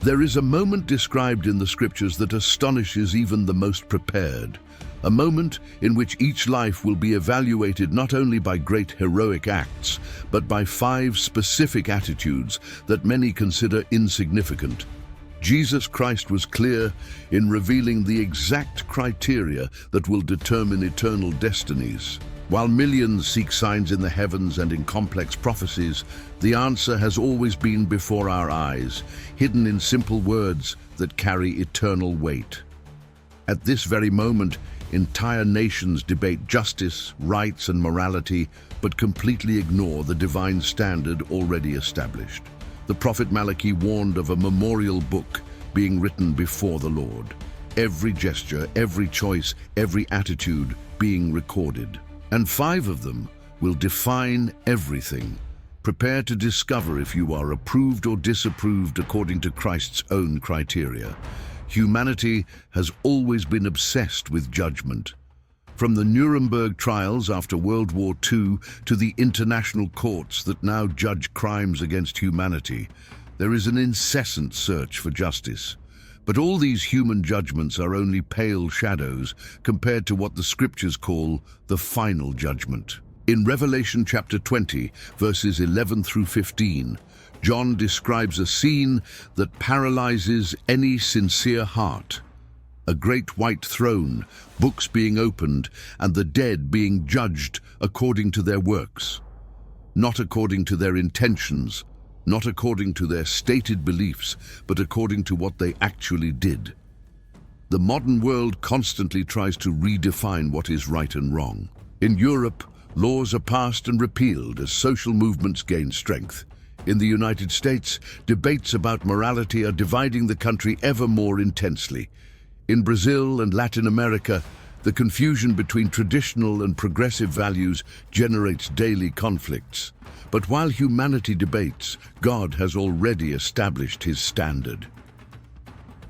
There is a moment described in the scriptures that astonishes even the most prepared. A moment in which each life will be evaluated not only by great heroic acts, but by 5 specific attitudes that many consider insignificant. Jesus Christ was clear in revealing the exact criteria that will determine eternal destinies. While millions seek signs in the heavens and in complex prophecies, the answer has always been before our eyes, hidden in simple words that carry eternal weight. At this very moment, entire nations debate justice, rights, and morality, but completely ignore the divine standard already established. The prophet Malachi warned of a memorial book being written before the Lord. Every gesture, every choice, every attitude being recorded. And 5 of them will define everything. Prepare to discover if you are approved or disapproved according to Christ's own criteria. Humanity has always been obsessed with judgment. From the Nuremberg trials after World War II to the international courts that now judge crimes against humanity, there is an incessant search for justice. But all these human judgments are only pale shadows compared to what the scriptures call the final judgment. In Revelation chapter 20, verses 11 through 15, John describes a scene that paralyzes any sincere heart. A great white throne, books being opened, and the dead being judged according to their works. Not according to their intentions, not according to their stated beliefs, but according to what they actually did. The modern world constantly tries to redefine what is right and wrong. In Europe, laws are passed and repealed as social movements gain strength. In the United States, debates about morality are dividing the country ever more intensely. In Brazil and Latin America, the confusion between traditional and progressive values generates daily conflicts. But while humanity debates, God has already established his standard.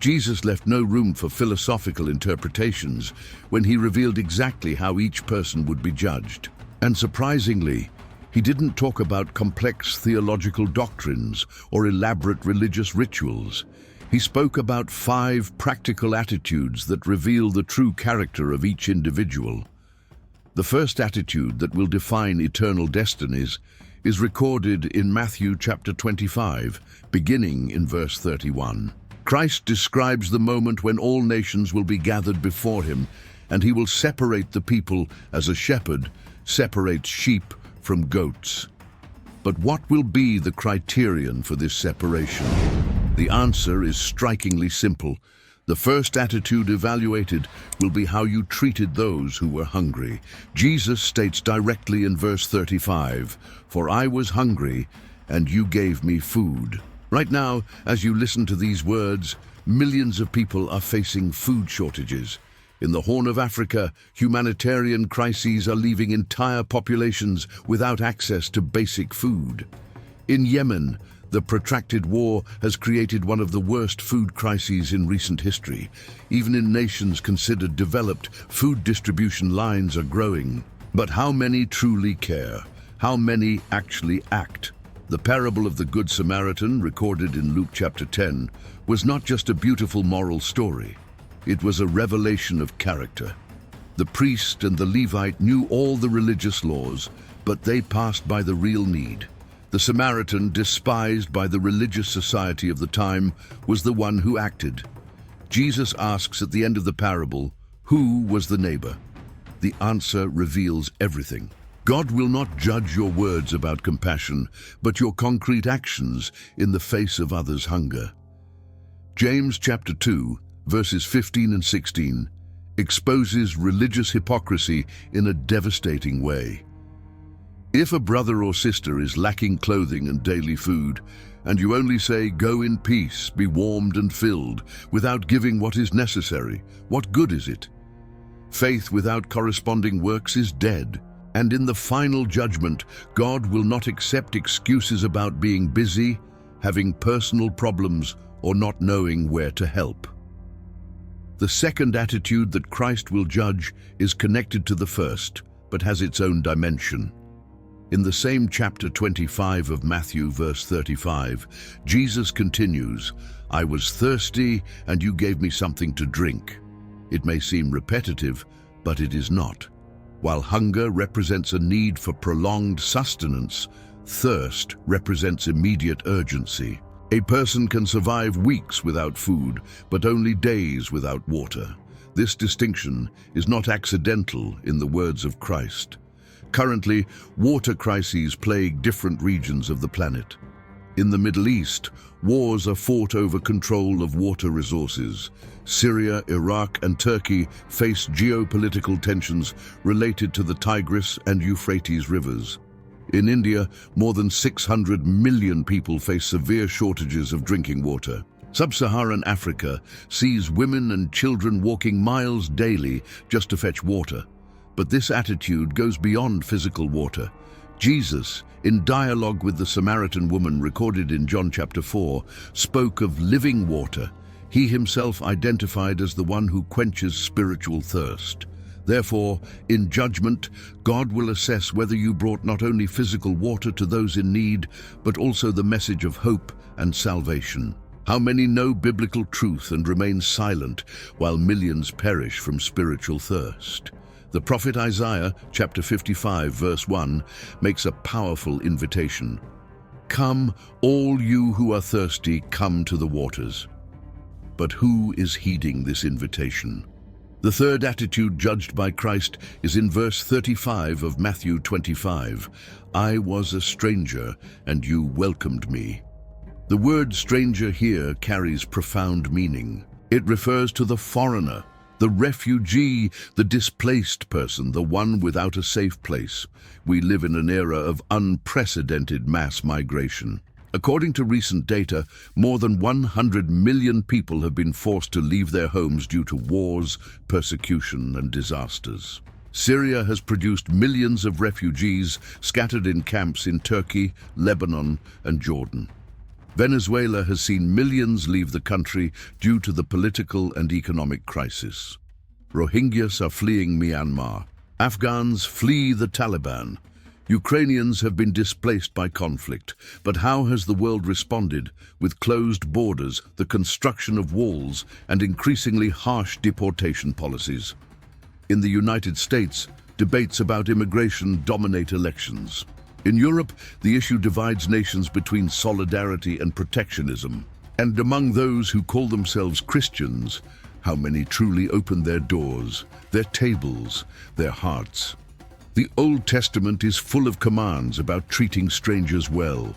Jesus left no room for philosophical interpretations when he revealed exactly how each person would be judged. And surprisingly, he didn't talk about complex theological doctrines or elaborate religious rituals. He spoke about 5 practical attitudes that reveal the true character of each individual. The first attitude that will define eternal destinies is recorded in Matthew chapter 25, beginning in verse 31. Christ describes the moment when all nations will be gathered before him, and he will separate the people as a shepherd separates sheep from goats. But what will be the criterion for this separation? The answer is strikingly simple. The first attitude evaluated will be how you treated those who were hungry. Jesus states directly in verse 35, "For I was hungry, and you gave me food." Right now, as you listen to these words, millions of people are facing food shortages. In the Horn of Africa, humanitarian crises are leaving entire populations without access to basic food. In Yemen, the protracted war has created one of the worst food crises in recent history. Even in nations considered developed, food distribution lines are growing. But how many truly care? How many actually act? The parable of the Good Samaritan, recorded in Luke chapter 10, was not just a beautiful moral story. It was a revelation of character. The priest and the Levite knew all the religious laws, but they passed by the real need. The Samaritan, despised by the religious society of the time, was the one who acted. Jesus asks at the end of the parable, who was the neighbor? The answer reveals everything. God will not judge your words about compassion, but your concrete actions in the face of others' hunger. James chapter 2, verses 15 and 16, exposes religious hypocrisy in a devastating way. If a brother or sister is lacking clothing and daily food, and you only say, "Go in peace, be warmed and filled," without giving what is necessary, what good is it? Faith without corresponding works is dead. And in the final judgment, God will not accept excuses about being busy, having personal problems, or not knowing where to help. The second attitude that Christ will judge is connected to the first, but has its own dimension. In the same chapter 25 of Matthew, verse 35, Jesus continues, I was thirsty, and you gave me something to drink. It may seem repetitive, but it is not. While hunger represents a need for prolonged sustenance, thirst represents immediate urgency. A person can survive weeks without food, but only days without water. This distinction is not accidental in the words of Christ. Currently, water crises plague different regions of the planet. In the Middle East, wars are fought over control of water resources. Syria, Iraq, and Turkey face geopolitical tensions related to the Tigris and Euphrates rivers. In India, more than 600 million people face severe shortages of drinking water. Sub-Saharan Africa sees women and children walking miles daily just to fetch water. But this attitude goes beyond physical water. Jesus, in dialogue with the Samaritan woman recorded in John chapter 4, spoke of living water. He himself identified as the one who quenches spiritual thirst. Therefore, in judgment, God will assess whether you brought not only physical water to those in need, but also the message of hope and salvation. How many know biblical truth and remain silent while millions perish from spiritual thirst? The prophet Isaiah, chapter 55, verse 1, makes a powerful invitation. Come, all you who are thirsty, come to the waters. But who is heeding this invitation? The third attitude judged by Christ is in verse 35 of Matthew 25. I was a stranger, and you welcomed me. The word stranger here carries profound meaning. It refers to the foreigner, the refugee, the displaced person, the one without a safe place. We live in an era of unprecedented mass migration. According to recent data, more than 100 million people have been forced to leave their homes due to wars, persecution, and disasters. Syria has produced millions of refugees scattered in camps in Turkey, Lebanon, and Jordan. Venezuela has seen millions leave the country due to the political and economic crisis. Rohingyas are fleeing Myanmar. Afghans flee the Taliban. Ukrainians have been displaced by conflict, but how has the world responded with closed borders, the construction of walls, and increasingly harsh deportation policies? In the United States, debates about immigration dominate elections. In Europe, the issue divides nations between solidarity and protectionism. And among those who call themselves Christians, how many truly open their doors, their tables, their hearts? The Old Testament is full of commands about treating strangers well.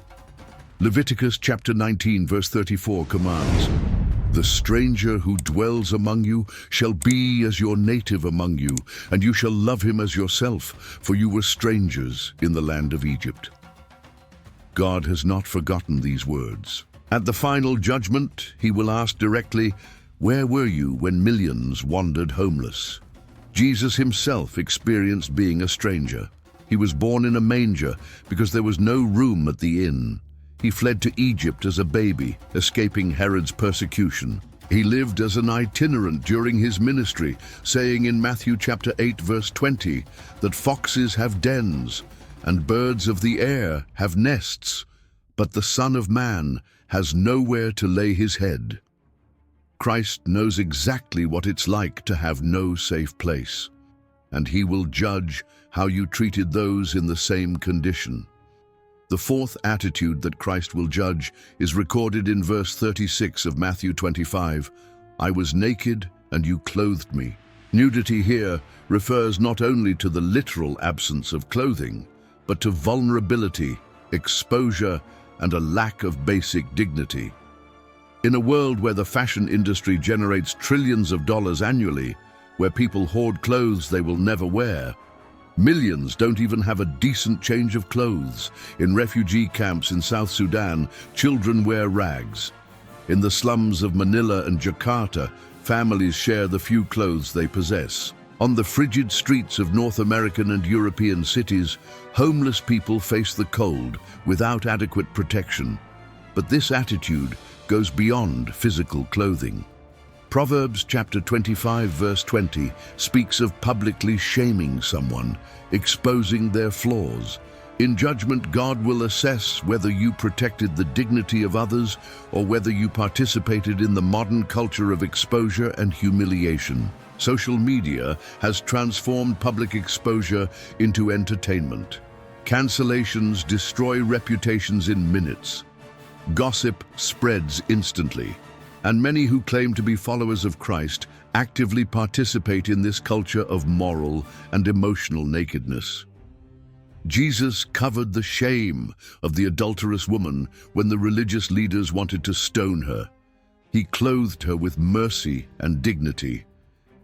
Leviticus chapter 19 verse 34 commands, "The stranger who dwells among you shall be as your native among you, and you shall love him as yourself, for you were strangers in the land of Egypt." God has not forgotten these words. At the final judgment, he will ask directly, "Where were you when millions wandered homeless?" Jesus himself experienced being a stranger. He was born in a manger because there was no room at the inn. He fled to Egypt as a baby, escaping Herod's persecution. He lived as an itinerant during his ministry, saying in Matthew chapter 8 verse 20 that foxes have dens and birds of the air have nests, but the Son of Man has nowhere to lay his head. Christ knows exactly what it's like to have no safe place, and he will judge how you treated those in the same condition. The fourth attitude that Christ will judge is recorded in verse 36 of Matthew 25. I was naked, and you clothed me. Nudity here refers not only to the literal absence of clothing, but to vulnerability, exposure, and a lack of basic dignity. In a world where the fashion industry generates trillions of dollars annually, where people hoard clothes they will never wear, millions don't even have a decent change of clothes. In refugee camps in South Sudan, children wear rags. In the slums of Manila and Jakarta, families share the few clothes they possess. On the frigid streets of North American and European cities, homeless people face the cold without adequate protection. But this attitude goes beyond physical clothing. Proverbs chapter 25 verse 20 speaks of publicly shaming someone, exposing their flaws. In judgment, God will assess whether you protected the dignity of others or whether you participated in the modern culture of exposure and humiliation. Social media has transformed public exposure into entertainment. Cancellations destroy reputations in minutes. Gossip spreads instantly. And many who claim to be followers of Christ actively participate in this culture of moral and emotional nakedness. Jesus covered the shame of the adulterous woman when the religious leaders wanted to stone her. He clothed her with mercy and dignity.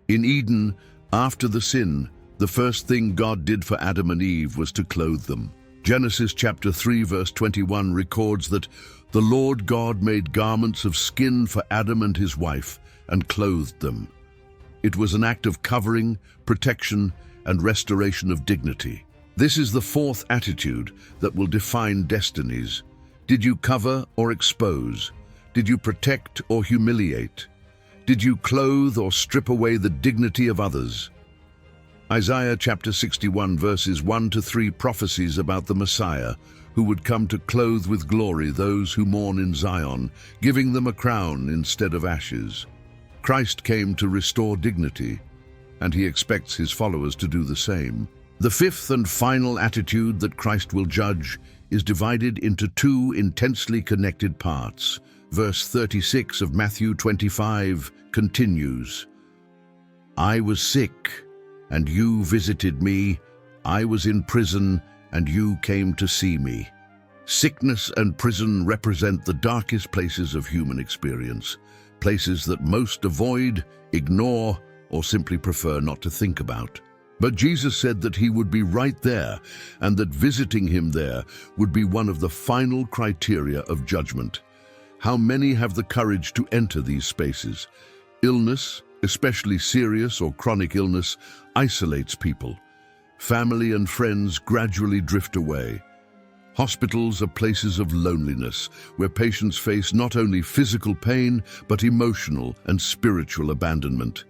In Eden, after the sin, the first thing God did for Adam and Eve was to clothe them. Genesis chapter 3 verse 21 records that the Lord God made garments of skin for Adam and his wife and clothed them. It was an act of covering, protection, and restoration of dignity. This is the fourth attitude that will define destinies. Did you cover or expose? Did you protect or humiliate? Did you clothe or strip away the dignity of others? Isaiah chapter 61 verses 1-3 prophesies about the Messiah, who would come to clothe with glory those who mourn in Zion, giving them a crown instead of ashes. Christ came to restore dignity, and he expects his followers to do the same. The fifth and final attitude that Christ will judge is divided into two intensely connected parts. Verse 36 of Matthew 25 continues, "I was sick, and you visited me. I was in prison, and you came to see me." Sickness and prison represent the darkest places of human experience, places that most avoid, ignore, or simply prefer not to think about. But Jesus said that he would be right there, and that visiting him there would be one of the final criteria of judgment. How many have the courage to enter these spaces? Illness, especially serious or chronic illness, isolates people. Family and friends gradually drift away. Hospitals are places of loneliness, where patients face not only physical pain, but emotional and spiritual abandonment.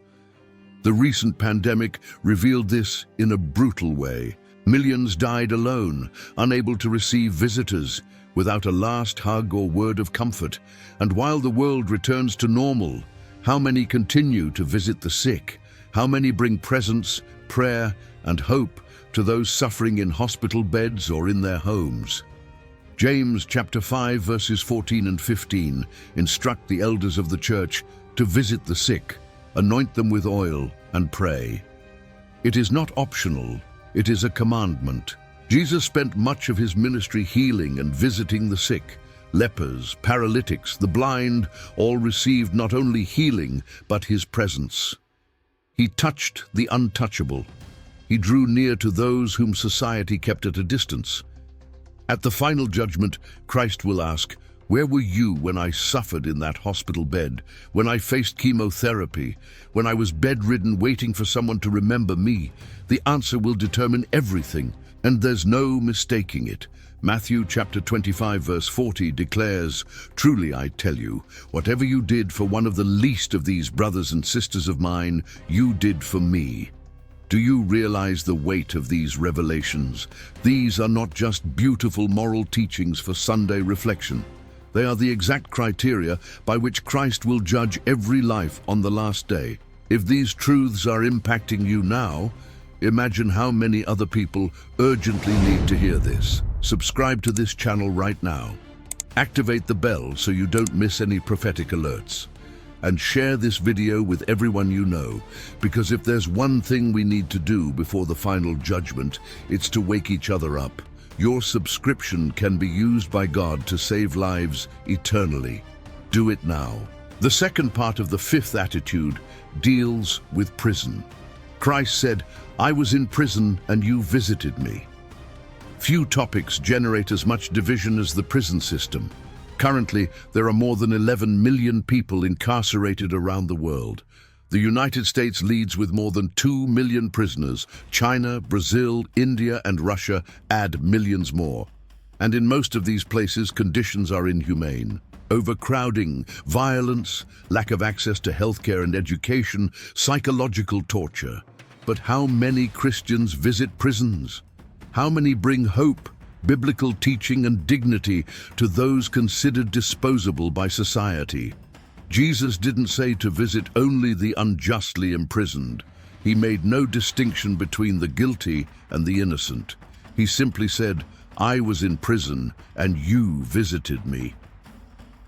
The recent pandemic revealed this in a brutal way. Millions died alone, unable to receive visitors, without a last hug or word of comfort. And while the world returns to normal, how many continue to visit the sick? How many bring presence, prayer, and hope to those suffering in hospital beds or in their homes? James chapter 5 verses 14 and 15 instruct the elders of the church to visit the sick, anoint them with oil, and pray. It is not optional, it is a commandment. Jesus spent much of his ministry healing and visiting the sick. Lepers, paralytics, the blind, all received not only healing, but his presence. He touched the untouchable. He drew near to those whom society kept at a distance. At the final judgment, Christ will ask, "Where were you when I suffered in that hospital bed, when I faced chemotherapy, when I was bedridden waiting for someone to remember me?" The answer will determine everything, and there's no mistaking it. Matthew chapter 25 verse 40 declares, "Truly I tell you, whatever you did for one of the least of these brothers and sisters of mine, you did for me." Do you realize the weight of these revelations? These are not just beautiful moral teachings for Sunday reflection. They are the exact criteria by which Christ will judge every life on the last day. If these truths are impacting you now, imagine how many other people urgently need to hear this. Subscribe to this channel right now. Activate the bell so you don't miss any prophetic alerts. And share this video with everyone you know, because if there's one thing we need to do before the final judgment, it's to wake each other up. Your subscription can be used by God to save lives eternally. Do it now. The second part of the fifth attitude deals with prison. Christ said, "I was in prison and you visited me." Few topics generate as much division as the prison system. Currently, there are more than 11 million people incarcerated around the world. The United States leads with more than 2 million prisoners. China, Brazil, India, and Russia add millions more. And in most of these places, conditions are inhumane. Overcrowding, violence, lack of access to healthcare and education, psychological torture. But how many Christians visit prisons? How many bring hope biblical teaching and dignity to those considered disposable by society. Jesus didn't say to visit only the unjustly imprisoned. He made no distinction between the guilty and the innocent. He simply said, "I was in prison and you visited me."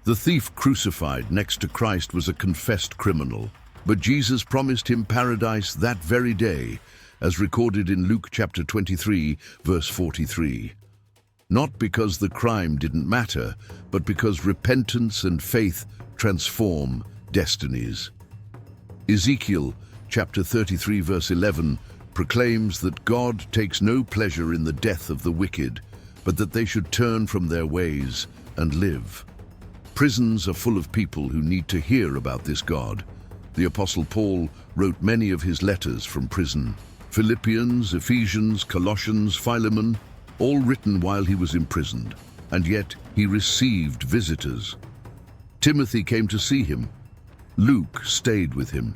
The thief crucified next to Christ was a confessed criminal, but Jesus promised him paradise that very day, as recorded in Luke chapter 23, verse 43. Not because the crime didn't matter, but because repentance and faith transform destinies. Ezekiel chapter 33, verse 11, proclaims that God takes no pleasure in the death of the wicked, but that they should turn from their ways and live. Prisons are full of people who need to hear about this God. The Apostle Paul wrote many of his letters from prison. Philippians, Ephesians, Colossians, Philemon, all written while he was imprisoned, and yet he received visitors. Timothy came to see him. Luke stayed with him.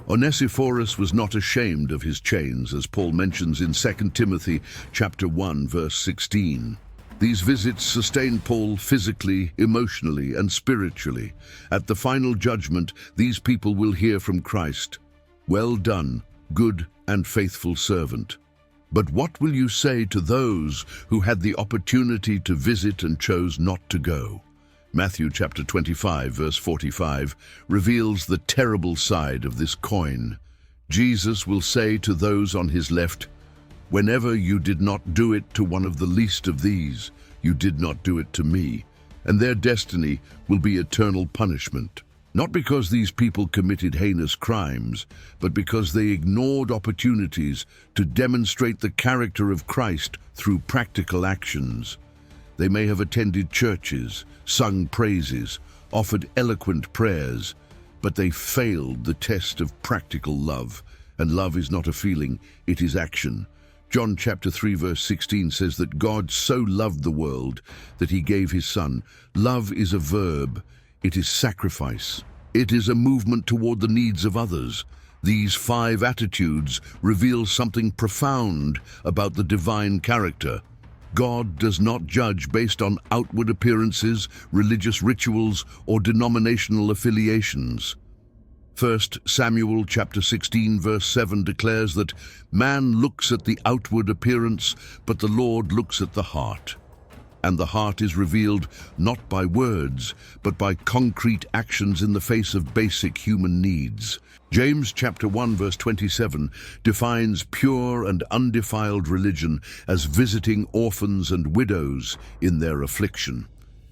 Onesiphorus was not ashamed of his chains, as Paul mentions in 2 Timothy chapter 1, verse 16. These visits sustained Paul physically, emotionally, and spiritually. At the final judgment, these people will hear from Christ, "Well done, good and faithful servant." But what will you say to those who had the opportunity to visit and chose not to go? Matthew chapter 25, verse 45, reveals the terrible side of this coin. Jesus will say to those on his left, "Whenever you did not do it to one of the least of these, you did not do it to me," and their destiny will be eternal punishment. Not because these people committed heinous crimes, but because they ignored opportunities to demonstrate the character of Christ through practical actions. They may have attended churches, sung praises, offered eloquent prayers, but they failed the test of practical love. And love is not a feeling, it is action. John chapter 3 verse 16 says that God so loved the world that he gave his Son. Love is a verb, it is sacrifice. It is a movement toward the needs of others. These 5 attitudes reveal something profound about the divine character. God does not judge based on outward appearances, religious rituals, or denominational affiliations. 1 Samuel chapter 16 verse 7 declares that man looks at the outward appearance, but the Lord looks at the heart. And the heart is revealed not by words, but by concrete actions in the face of basic human needs. James chapter 1 verse 27 defines pure and undefiled religion as visiting orphans and widows in their affliction.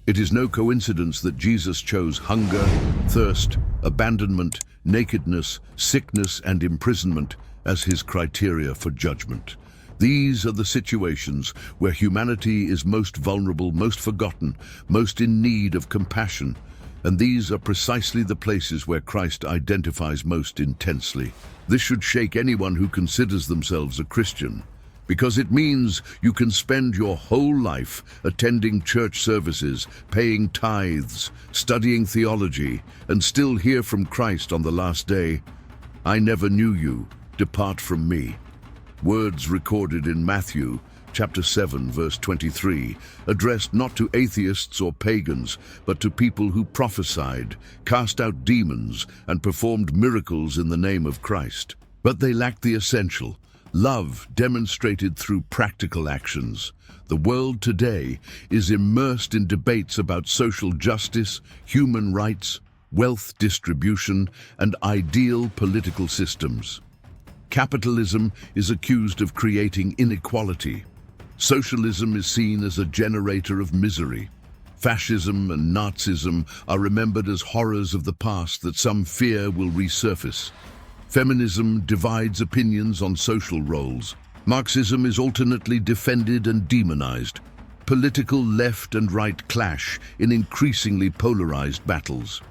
It is no coincidence that Jesus chose hunger, thirst, abandonment, nakedness, sickness, and imprisonment as his criteria for judgment. These are the situations where humanity is most vulnerable, most forgotten, most in need of compassion. And these are precisely the places where Christ identifies most intensely. This should shake anyone who considers themselves a Christian, because it means you can spend your whole life attending church services, paying tithes, studying theology, and still hear from Christ on the last day, "I never knew you, depart from me." Words recorded in Matthew chapter 7 verse 23, addressed not to atheists or pagans, but to people who prophesied, cast out demons, and performed miracles in the name of Christ. But they lacked the essential, love demonstrated through practical actions. The world today is immersed in debates about social justice, human rights, wealth distribution, and ideal political systems. Capitalism is accused of creating inequality. Socialism is seen as a generator of misery. Fascism and Nazism are remembered as horrors of the past that some fear will resurface. Feminism divides opinions on social roles. Marxism is alternately defended and demonized. Political left and right clash in increasingly polarized battles.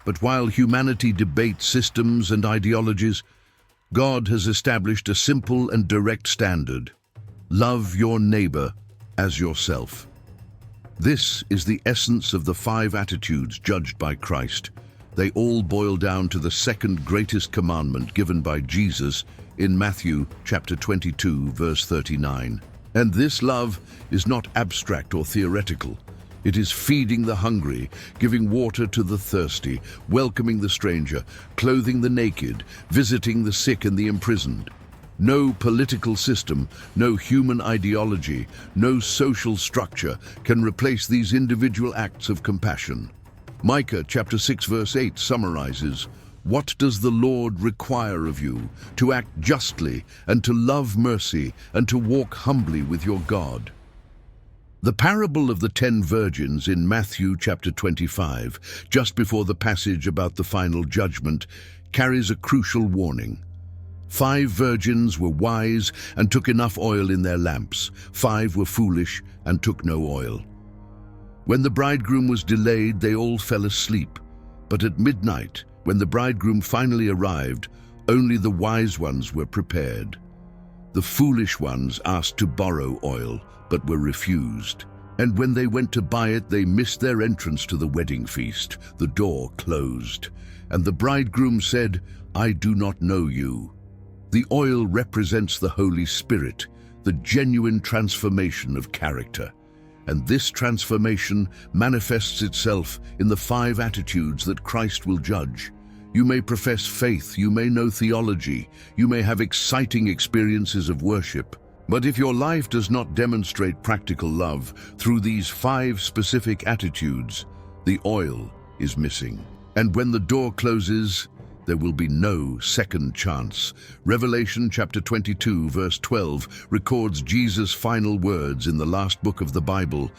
But while humanity debates systems and ideologies, God has established a simple and direct standard: love your neighbor as yourself. This is the essence of the 5 attitudes judged by Christ. They all boil down to the second greatest commandment given by Jesus in Matthew chapter 22, verse 39. And this love is not abstract or theoretical. It is feeding the hungry, giving water to the thirsty, welcoming the stranger, clothing the naked, visiting the sick and the imprisoned. No political system, no human ideology, no social structure can replace these individual acts of compassion. Micah chapter 6 verse 8 summarizes, "What does the Lord require of you? To act justly, and to love mercy, and to walk humbly with your God." The parable of the 10 virgins in Matthew chapter 25, just before the passage about the final judgment, carries a crucial warning. 5 virgins were wise and took enough oil in their lamps. 5 were foolish and took no oil. When the bridegroom was delayed, they all fell asleep. But at midnight, when the bridegroom finally arrived, only the wise ones were prepared. The foolish ones asked to borrow oil, but were refused. And when they went to buy it, they missed their entrance to the wedding feast. The door closed. And the bridegroom said, "I do not know you." The oil represents the Holy Spirit, the genuine transformation of character. And this transformation manifests itself in the 5 attitudes that Christ will judge. You may profess faith, you may know theology, you may have exciting experiences of worship, but if your life does not demonstrate practical love through these 5 specific attitudes, the oil is missing. And when the door closes, there will be no second chance. Revelation chapter 22 verse 12 records Jesus' final words in the last book of the Bible.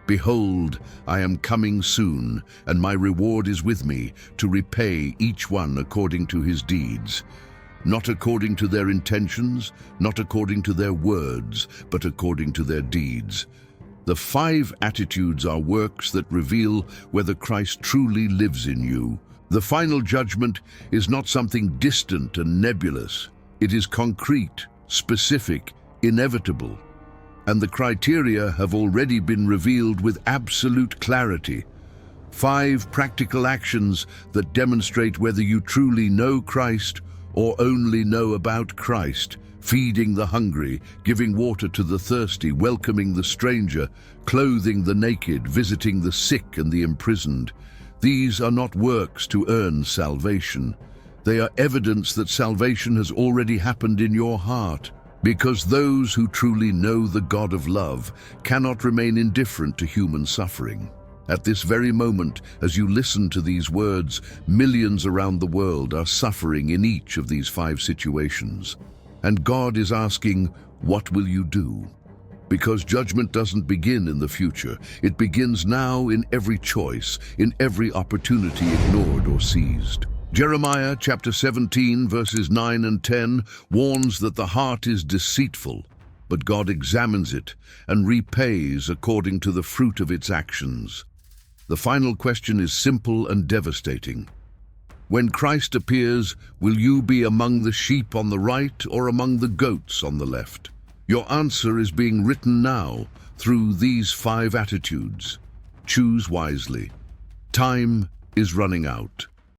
"Behold, I am coming soon, and my reward is with me, to repay each one according to his deeds. Not according to their intentions, not according to their words, but according to their deeds." The 5 attitudes are works that reveal whether Christ truly lives in you. The final judgment is not something distant and nebulous. It is concrete, specific, inevitable. And the criteria have already been revealed with absolute clarity. 5 practical actions that demonstrate whether you truly know Christ or only know about Christ. Feeding the hungry, giving water to the thirsty, welcoming the stranger, clothing the naked, visiting the sick and the imprisoned. These are not works to earn salvation. They are evidence that salvation has already happened in your heart, because those who truly know the God of love cannot remain indifferent to human suffering. At this very moment, as you listen to these words, millions around the world are suffering in each of these 5 situations. And God is asking, what will you do? Because judgment doesn't begin in the future. It begins now in every choice, in every opportunity ignored or seized. Jeremiah chapter 17 verses 9 and 10 warns that the heart is deceitful, but God examines it and repays according to the fruit of its actions. The final question is simple and devastating. When Christ appears, will you be among the sheep on the right or among the goats on the left? Your answer is being written now through these 5 attitudes. Choose wisely. Time is running out.